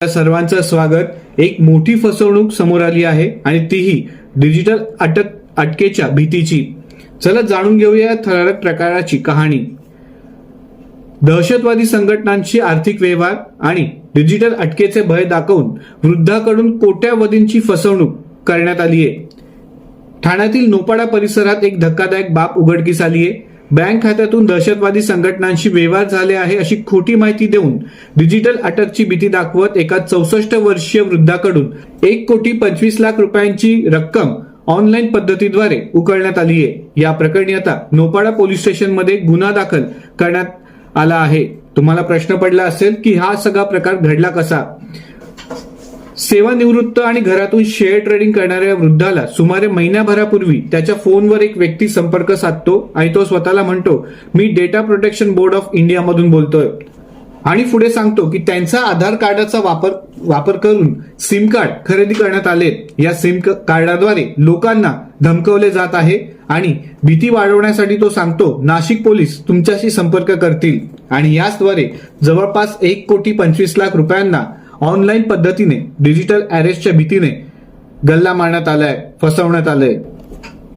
सर्वांचं स्वागत। एक मोठी फसवणूक समोर आली आहे आणि तीही डिजिटल अटकेच्या भीतीची। चला जाणून घेऊया थरारक प्रकाराची कहाणी। दहशतवादी संघटनांशी आर्थिक व्यवहार आणि डिजिटल अटकेचे भय दाखवून वृद्धाकडून कोट्यावधींची फसवणूक करण्यात आली आहे। ठाण्यातील नोपाडा परिसरात एक धक्कादायक बाब उघडकीस आली आहे। बँक खात्यातून दहशतवादी संघटनांशी व्यवहार झाले आहे अशी खोटी माहिती देऊन डिजिटल अटकची भीती दाखवत एका 64 वर्षीय वृद्धाकडून 1,25,00,000 रुपयांची रक्कम ऑनलाईन पद्धतीद्वारे उकळण्यात आली आहे। या प्रकरणी आता नोपाडा पोलीस स्टेशनमध्ये गुन्हा दाखल करण्यात आला आहे। तुम्हाला प्रश्न पडला असेल की हा सगळा प्रकार घडला कसा। सेवानिवृत्त आणि घरातून शेअर ट्रेडिंग करणाऱ्या वृद्धाला सुमारे महिन्याभरापूर्वी त्याच्या फोनवर एक व्यक्ती संपर्क साधतो आणि तो स्वतःला म्हणतो, मी data protection board of India मधून बोलतोय, आणि पुढे सांगतो की त्यांचा आधार कार्डाचा वापर करून सिम कार्ड खरेदी करण्यात आले। या सिम कार्डाद्वारे लोकांना धमकवले जात आहे आणि भीती वाढवण्यासाठी तो सांगतो नाशिक पोलीस तुमच्याशी संपर्क करतील आणि याचद्वारे जवळपास 1,25,00,000 रुपयांना ऑनलाईन पद्धतीने डिजिटल अरेस्टच्या भीतीने गल्ला मारण्यात आलाय, फसवण्यात आलंय।